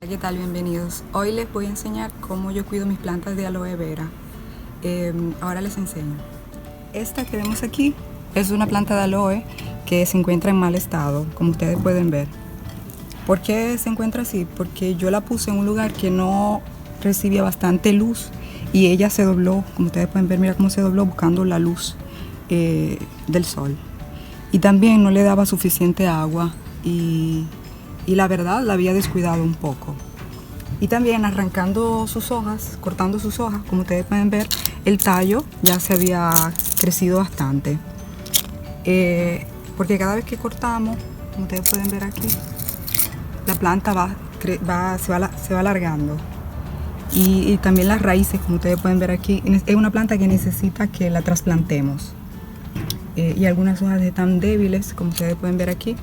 ¿Qué tal? Bienvenidos. Hoy les voy a enseñar cómo yo cuido mis plantas de aloe vera. Ahora les enseño. Esta que vemos aquí es una planta de aloe que se encuentra en mal estado, como ustedes pueden ver. ¿Por qué se encuentra así? Porque yo la puse en un lugar que no recibía bastante luz y ella se dobló, como ustedes pueden ver, mira cómo se dobló buscando la luz del sol. Y también no le daba suficiente agua y la verdad la había descuidado un poco. Y también arrancando sus hojas, cortando sus hojas, como ustedes pueden ver, el tallo ya se había crecido bastante. Porque cada vez que cortamos, como ustedes pueden ver aquí, la planta se va alargando. Y también las raíces, como ustedes pueden ver aquí, es una planta que necesita que la trasplantemos. Y algunas hojas están débiles, como ustedes pueden ver aquí.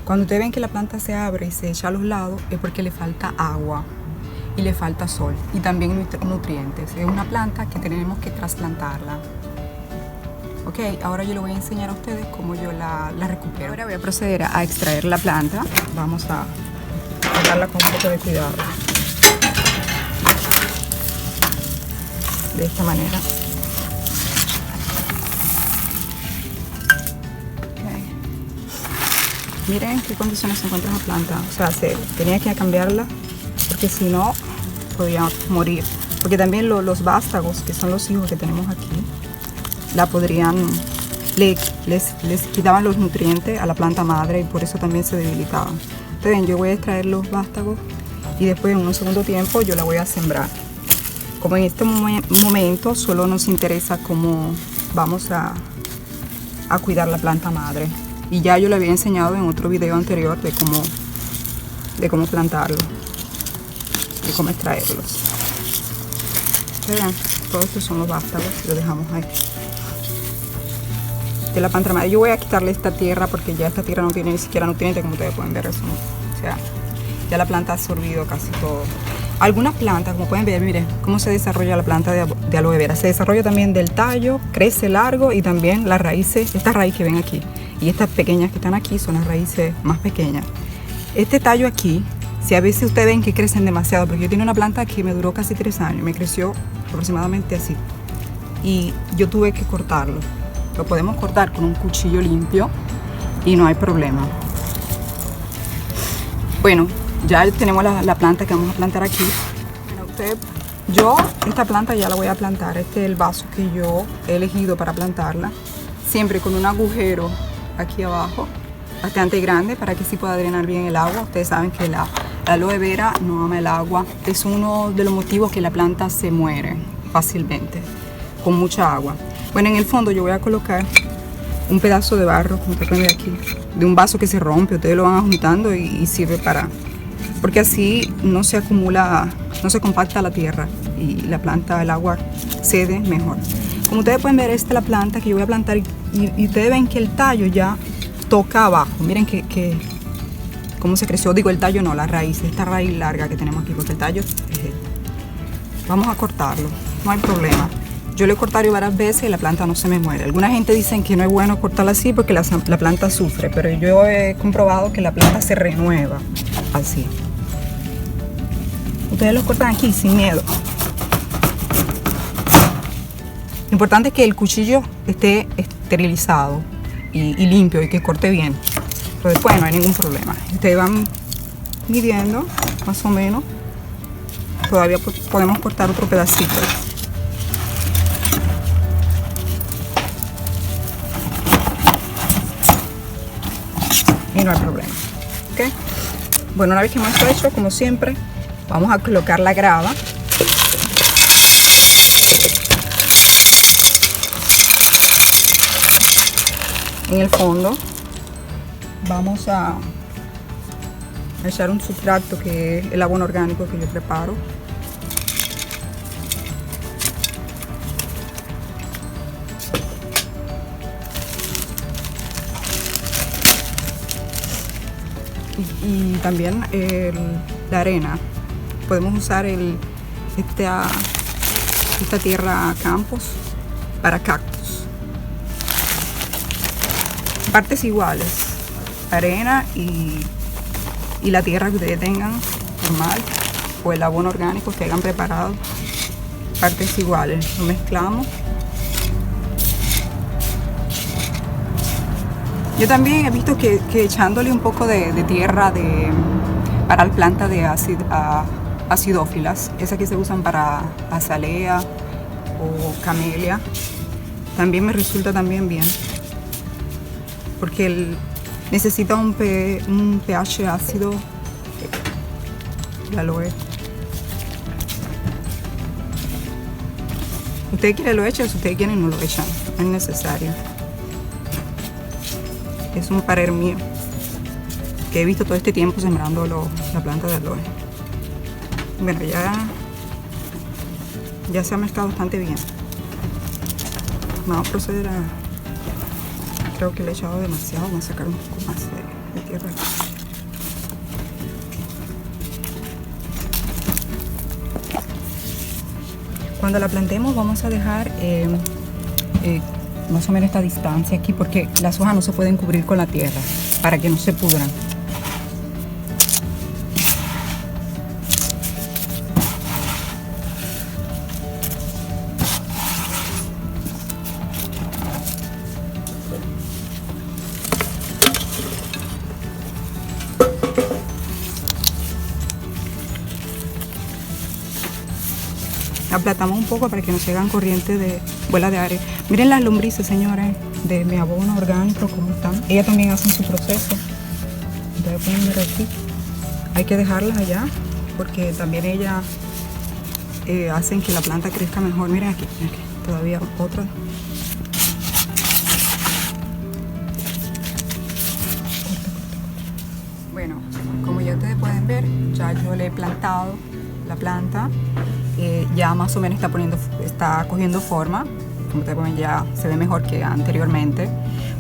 Cuando ustedes ven que la planta se abre y se echa a los lados, es porque le falta agua y le falta sol y también nutrientes. Es una planta que tenemos que trasplantarla. Ok, ahora yo les voy a enseñar a ustedes cómo yo la recupero. Ahora voy a proceder a extraer la planta. Vamos a sacarla con un poco de cuidado. De esta manera. Miren qué condiciones se encuentra la planta. O sea, tenía que cambiarla porque si no podía morir. Porque también los vástagos, que son los hijos que tenemos aquí, la podrían, les quitaban los nutrientes a la planta madre y por eso también se debilitaban. Entonces ven, yo voy a extraer los vástagos y después en un segundo tiempo yo la voy a sembrar. Como en este momento solo nos interesa cómo vamos a cuidar la planta madre. Y ya yo le había enseñado en otro video anterior de cómo plantarlo, de cómo extraerlos. Vean, todos estos son los vástagos, lo dejamos ahí. De la planta madre. Yo voy a quitarle esta tierra porque ya esta tierra no tiene ni siquiera nutrientes, como ustedes pueden ver. Eso, o sea, ya la planta ha absorbido casi todo. Algunas plantas, como pueden ver, miren cómo se desarrolla la planta de aloe vera. Se desarrolla también del tallo, crece largo y también las raíces, esta raíz que ven aquí. Y estas pequeñas que están aquí son las raíces más pequeñas. Este tallo aquí, si a veces ustedes ven que crecen demasiado, porque yo tenía una planta que me duró casi 3 años, me creció aproximadamente así. Y yo tuve que cortarlo. Lo podemos cortar con un cuchillo limpio y no hay problema. Bueno, ya tenemos la planta que vamos a plantar aquí. Bueno, yo esta planta ya la voy a plantar. Este es el vaso que yo he elegido para plantarla. Siempre con un agujero aquí abajo, bastante grande, para que sí pueda drenar bien el agua. Ustedes saben que la aloe vera no ama el agua. Es uno de los motivos que la planta se muere fácilmente, con mucha agua. Bueno, en el fondo yo voy a colocar un pedazo de barro, como ustedes pueden ver aquí, de un vaso que se rompe. Ustedes lo van juntando y sirve para... Porque así no se acumula, no se compacta la tierra y la planta, el agua cede mejor. Como ustedes pueden ver, esta es la planta que yo voy a plantar y ustedes ven que el tallo ya toca abajo. Miren cómo se creció. Digo, el tallo no, la raíz, esta raíz larga que tenemos aquí, porque el tallo es este. Vamos a cortarlo, no hay problema. Yo lo he cortado varias veces y la planta no se me muere. Alguna gente dice que no es bueno cortarla así porque la planta sufre, pero yo he comprobado que la planta se renueva así. Ustedes lo cortan aquí sin miedo. Lo importante es que el cuchillo esté esterilizado y limpio y que corte bien. Pero después no hay ningún problema. Ustedes van midiendo más o menos. Todavía podemos cortar otro pedacito. Y no hay problema. ¿Okay? Bueno, una vez que hemos hecho, como siempre, vamos a colocar la grava. En el fondo vamos a echar un sustrato que es el abono orgánico que yo preparo. Y también la arena. Podemos usar esta tierra Campos para cactus. Partes iguales, arena y la tierra que ustedes tengan, normal o el abono orgánico que hayan preparado, partes iguales. Lo mezclamos. Yo también he visto que echándole un poco de tierra para la planta de acidófilas, esas que se usan para azalea o camelia, también me resulta también bien, porque necesita un pH ácido, el aloe. Ustedes quieren lo echan, si ustedes quieren no lo echan, no es necesario. Es un parer mío que he visto todo este tiempo sembrando la planta de aloe. Bueno, ya se ha mezclado bastante bien. Vamos a proceder a... Creo que le he echado demasiado, vamos a sacar un poco más de tierra. Cuando la plantemos vamos a dejar más o menos esta distancia aquí, porque las hojas no se pueden cubrir con la tierra para que no se pudran. Aplatamos un poco para que no se hagan corrientes de bola de aire. Miren las lombrices, señores, de mi abono orgánico, cómo están. Ellas también hacen su proceso. Ustedes pueden ver aquí. Hay que dejarlas allá porque también ellas hacen que la planta crezca mejor. Miren aquí, todavía otra. Bueno, como ya ustedes pueden ver, ya yo le he plantado la planta. Ya más o menos está cogiendo forma. Como ustedes ven, ya se ve mejor que anteriormente.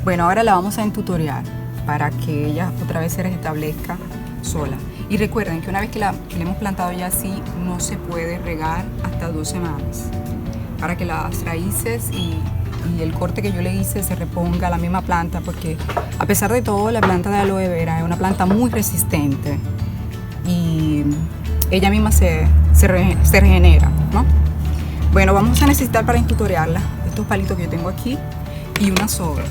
Bueno, ahora la vamos a entutoriar para que ella otra vez se restablezca sola. Y recuerden que una vez que la hemos plantado ya así, no se puede regar hasta 2 semanas para que las raíces y el corte que yo le hice se reponga a la misma planta, porque a pesar de todo la planta de aloe vera es una planta muy resistente y ella misma se regenera, ¿no? Bueno, vamos a necesitar para entutoriarla estos palitos que yo tengo aquí y una soga.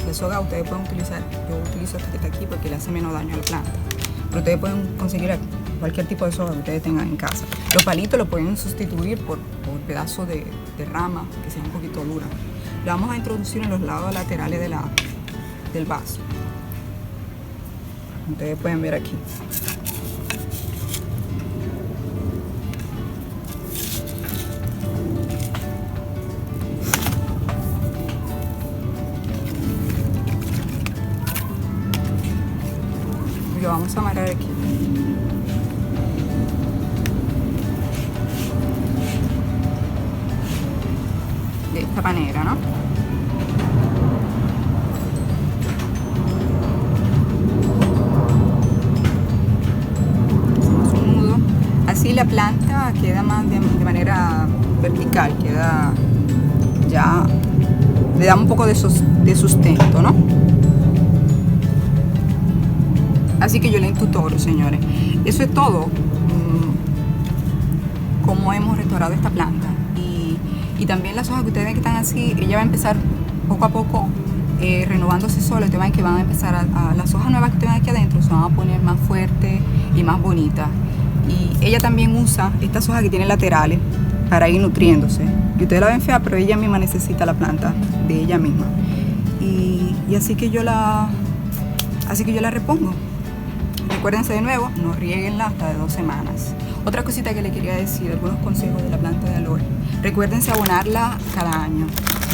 La soga ustedes pueden utilizar, yo utilizo esta que está aquí porque le hace menos daño a la planta, pero ustedes pueden conseguir cualquier tipo de soga que ustedes tengan en casa. Los palitos los pueden sustituir por pedazos de rama que sean un poquito duras. La vamos a introducir en los lados laterales del vaso. Ustedes pueden ver aquí. Lo vamos a amarrar aquí. De esta manera, ¿no? Hacemos un nudo. Así la planta queda más de manera vertical, queda ya, le da un poco de sustento, ¿no? Así que yo le intutoro, señores. Eso es todo. Cómo hemos restaurado esta planta. Y también las hojas que ustedes ven que están así, ella va a empezar poco a poco renovándose sola. Ustedes ven que van a empezar las hojas nuevas que ustedes ven aquí adentro se van a poner más fuertes y más bonitas. Y ella también usa estas hojas que tiene laterales para ir nutriéndose. Y ustedes la ven fea, pero ella misma necesita la planta de ella misma. Y así que yo la repongo. Recuérdense de nuevo, no rieguenla hasta de 2 semanas. Otra cosita que le quería decir, algunos consejos de la planta de aloe. Recuérdense abonarla cada año.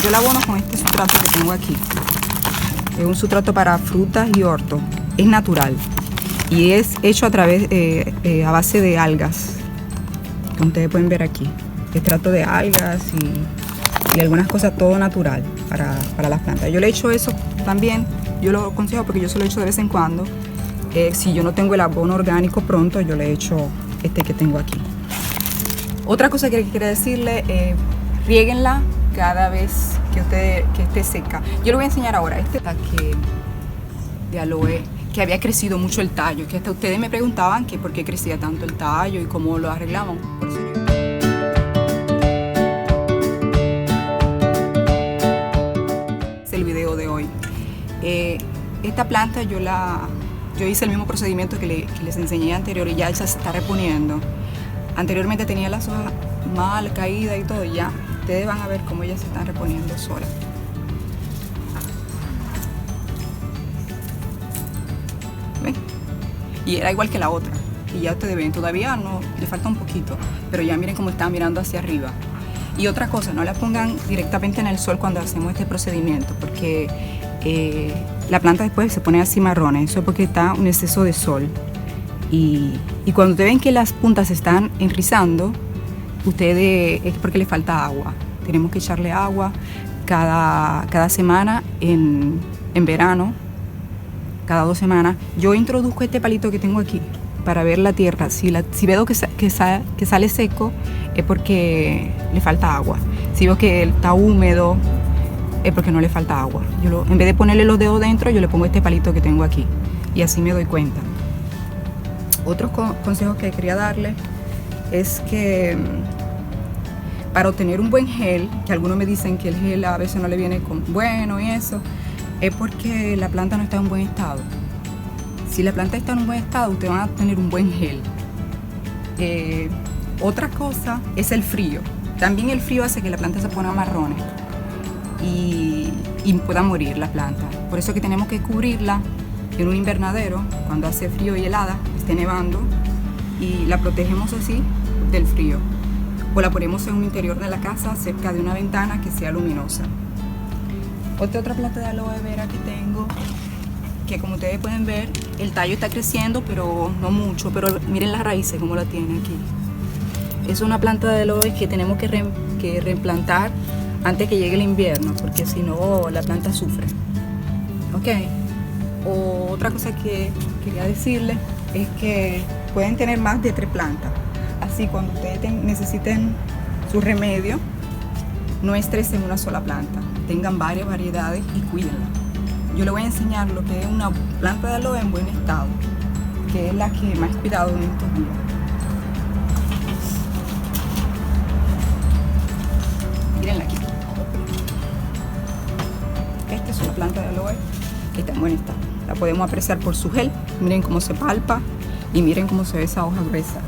Yo la abono con este sustrato que tengo aquí. Es un sustrato para frutas y hortos. Es natural. Y es hecho a base de algas. Como ustedes pueden ver aquí. Extracto de algas y algunas cosas, todo natural para las plantas. Yo le echo eso también. Yo lo aconsejo porque yo se lo echo de vez en cuando. Si yo no tengo el abono orgánico pronto, yo le echo este que tengo aquí. Otra cosa que quería decirle, riéguenla cada vez que esté seca. Yo le voy a enseñar ahora este ataque de aloe que había crecido mucho el tallo, que hasta ustedes me preguntaban que por qué crecía tanto el tallo y cómo lo arreglaban. Por eso es el video de hoy. Esta planta yo hice el mismo procedimiento que les enseñé anterior y ya se está reponiendo. Anteriormente tenía las hojas mal caídas y todo, y ya ustedes van a ver cómo ellas se están reponiendo solas. ¿Ven? Y era igual que la otra. Y ya ustedes ven, todavía no, le falta un poquito, pero ya miren cómo están mirando hacia arriba. Y otra cosa, no la pongan directamente en el sol cuando hacemos este procedimiento, porque la planta después se pone así marrones. Eso es porque está un exceso de sol. Y cuando ustedes ven que las puntas se están enrizando, es porque le falta agua. Tenemos que echarle agua cada semana en verano, cada 2 semanas. Yo introduzco este palito que tengo aquí para ver la tierra. Si veo que sale seco, es porque le falta agua. Si veo que está húmedo, es porque no le falta agua. En vez de ponerle los dedos dentro, yo le pongo este palito que tengo aquí y así me doy cuenta. Otros consejos que quería darle es que para obtener un buen gel, que algunos me dicen que el gel a veces no le viene bueno y eso, es porque la planta no está en buen estado. Si la planta está en un buen estado, ustedes van a tener un buen gel. Otra cosa es el frío. También el frío hace que la planta se ponga marrones y pueda morir la planta. Por eso que tenemos que cubrirla en un invernadero cuando hace frío y helada, esté nevando, y la protegemos así del frío. O la ponemos en un interior de la casa cerca de una ventana que sea luminosa. Otra planta de aloe vera que tengo, que como ustedes pueden ver, el tallo está creciendo, pero no mucho. Pero miren las raíces como la tiene aquí. Es una planta de aloe que tenemos que replantar antes que llegue el invierno, porque si no la planta sufre. Ok. Otra cosa que quería decirles es que pueden tener más de 3 plantas. Así cuando ustedes necesiten su remedio, no estresen una sola planta. Tengan varias variedades y cuídenla. Yo les voy a enseñar lo que es una planta de aloe en buen estado, que es la que más cuidado en estos días. Mírenla aquí. Esta es una planta de aloe que está en buen estado. La podemos apreciar por su gel. Miren cómo se palpa y miren cómo se ve esa hoja gruesa.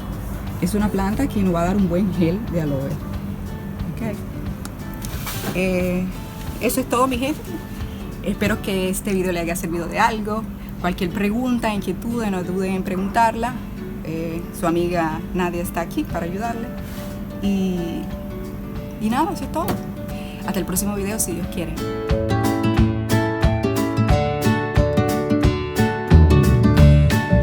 Es una planta que nos va a dar un buen gel de aloe. Okay. Eso es todo, mi gente. Espero que este video le haya servido de algo. Cualquier pregunta, inquietud, no duden en preguntarla. Su amiga Nadia está aquí para ayudarle. Y nada, eso es todo. Hasta el próximo video, si Dios quiere.